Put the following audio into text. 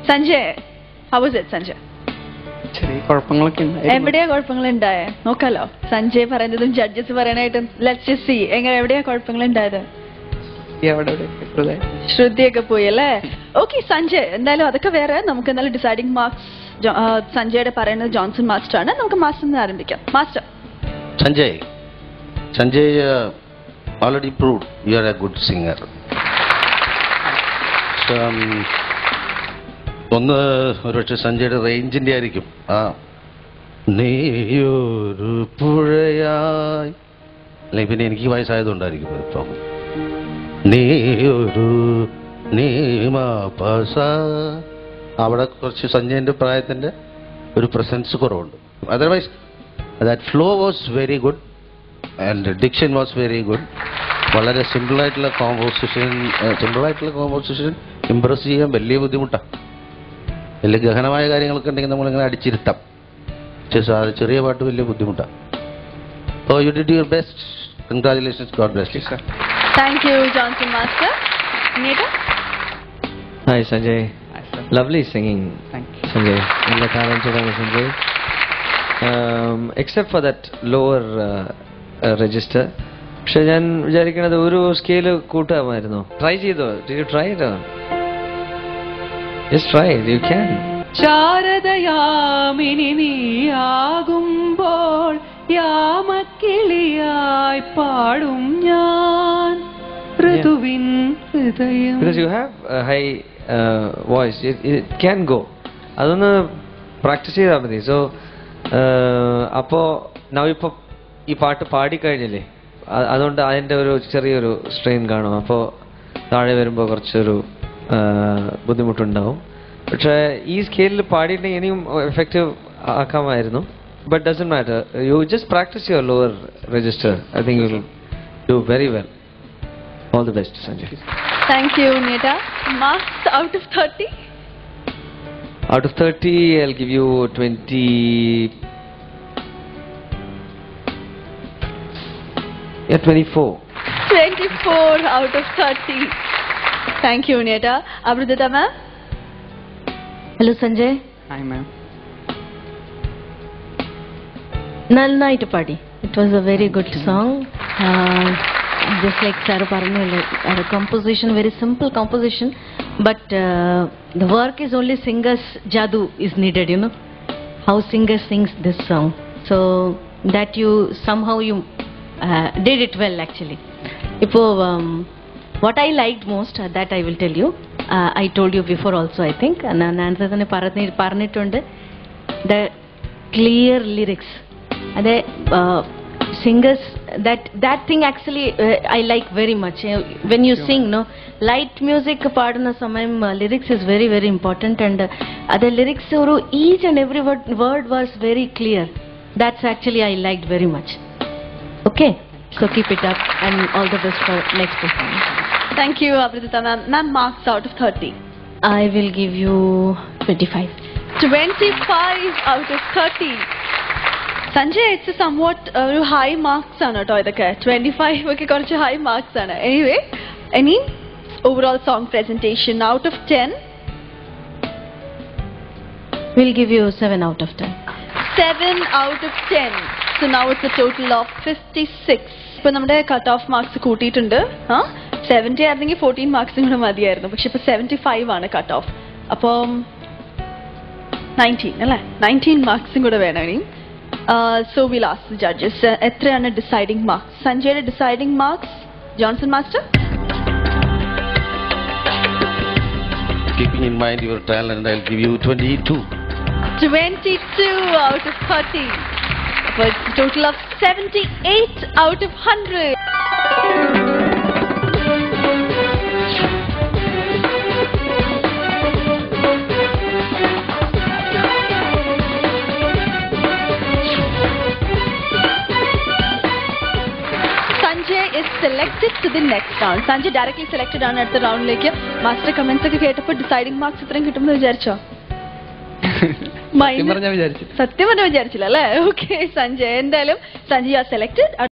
Sanjay, how was it, Sanjay? എവിടെയാ കുഴപ്പങ്ങൾ ഉണ്ടായേ നോക്കാലോ. സഞ്ജയ് പറയുന്നതും ജഡ്ജസ് പറയാനായിട്ടും ലെറ്റ്സ് ജസ്റ്റ് സീ എവിടെയാ കുഴപ്പങ്ങൾ ഉണ്ടായത്. ശ്രുതിയൊക്കെ പോയി അല്ലേ? ഓക്കെ സഞ്ജയ്, എന്തായാലും അതൊക്കെ വേറെ. നമുക്ക് എന്തായാലും ഡിസൈഡിംഗ് മാർക്സ് സഞ്ജയുടെ പറയുന്നത് ജോൺസൺ മാസ്റ്റർ ആണ്. നമുക്ക് മാസ്റ്റർ നിന്ന് ആരംഭിക്കാം. Master. Sanjay already proved you are a good singer. ഒന്ന് ഒരുപക്ഷെ സഞ്ജയുടെ റേഞ്ചിന്റെ ആയിരിക്കും. നീയൊരു പുഴയായി അല്ലെങ്കിൽ പിന്നെ എനിക്ക് വയസ്സായതുകൊണ്ടായിരിക്കും ഇപ്പം. നീയൊരു നീമാപസ അവിടെ കുറച്ച് സഞ്ജയന്റെ പ്രായത്തിന്റെ ഒരു പ്രസൻസ് കുറവുണ്ട്. Otherwise that flow was very good and diction was very good. വളരെ സിമ്പിളായിട്ടുള്ള കോമ്പോസിഷൻ ഇംപ്രസ് ചെയ്യാൻ വലിയ ബുദ്ധിമുട്ടാണ്. വലിയ ഗഹനമായ കാര്യങ്ങളൊക്കെ ഉണ്ടെങ്കിൽ നമ്മളിങ്ങനെ അടിച്ചിരുത്താം. പക്ഷേ ചെറിയ പാട്ട് വലിയ ബുദ്ധിമുട്ടാണ്. So you did your best. Congratulations. God bless you. Thank you, Johnson Master. Nita? Hi, Sanjay. Hi, sir. Lovely singing. Thank you. Sanjay. All the talented on Sanjay. Except for that lower register. പക്ഷെ ഞാൻ വിചാരിക്കുന്നത് ഒരു scale കൂട്ടാമായിരുന്നു. Try ചെയ്തോ? Did you try it? Just try it. You can. ശാരദയാമിനി നീയാകുമ്പോൾ യാമക്കിളിയായി പാടും ഞാൻ ഋതുവിൻ ഹൃദയം. Because you have a high voice. It can go. അതൊന്ന് practice ചെയ്താൽ മതി. സോ അപ്പോൾ ഇപ്പോൾ ഈ പാട്ട് പാടിക്കഴിഞ്ഞില്ലേ, അതുകൊണ്ട് അതിൻ്റെ ഒരു ചെറിയൊരു സ്ട്രെയിൻ കാണും. അപ്പോൾ താഴെ വരുമ്പോൾ കുറച്ചൊരു ബുദ്ധിമുട്ടുണ്ടാവും. പക്ഷേ ഈ സ്കെയിലിൽ പാടിയിട്ടുണ്ടെങ്കിൽ ഇനിയും എഫക്റ്റീവ് ആക്കാമായിരുന്നു. But doesn't matter. You just practice your lower register. I think you will do very well. All the best, Sanjay. Thank you, Nita. Marks out of 30? Out of 30, I'll give you 20. 24. 24 out of 30. Thank you, Nita. Abhrudita ma'am. Hello, Sanjay. Hi, ma'am. Nalnaittu Paadi. It was a very good song. Just like Sir Parnu, the composition, very simple composition, but the work is only singers' jadoo is needed, you know, how singer sings this song. So that you somehow you did it well actually. Ipo what I liked most, that I will tell you. I told you before also, I think, and answer thane parnittunde, the clear lyrics. Ade singers, that thing actually I like very much. When you sing, no, light music paadana samayam lyrics is very very important, and other lyrics oru each and every word was very clear. That's actually I liked very much. Okay, so keep it up and all the best for next performance. Thank you, Abhrudita ma'am. Ma'am, marks out of 30? I will give you 25. 25 out of 30. Sanjay, it's a somewhat high marks ആണ് കേട്ടോ ഇതൊക്കെ. 25 ഒക്കെ കുറച്ച് high marks ആണ്. Anyway, any overall song presentation out of 10? We'll give you 7 out of 10. 7 out of 10. So now it's a total of 56. ഇപ്പോൾ നമ്മുടെ cut off marks കൂട്ടിയിട്ടുണ്ട്. 70 ആയിരുന്നെങ്കിൽ 14 മാർക്സും കൂടെ മതിയായിരുന്നു. പക്ഷെ ഇപ്പോൾ 75 ആണ് കട്ട് ഓഫ്. അപ്പം 19 അല്ലേ? 19 മാർക്സും കൂടെ വേണം ഇനി. So we'll ask the judges. എത്രയാണ് ഡിസൈഡിംഗ് മാർക്സ്? സഞ്ജയുടെ deciding marks, Johnson master. Keeping in mind your talent, I'll give you 22. 22 out of 30. So it's a total of 78 out of 100. Sanjay is selected to the next round. Sanjay directly selected ആണ് അടുത്ത റൗണ്ടിലേക്ക്. Master comments ഒക്കെ കേട്ടപ്പോൾ deciding marks ഇത്രയും കിട്ടുമെന്ന് വിചാരിച്ചോ? സത്യം പറഞ്ഞാൽ വിചാരിച്ചില്ല അല്ലേ? ഓക്കെ സഞ്ജയ്, എന്തായാലും സഞ്ജയ് ആർ സെലക്ടഡ്.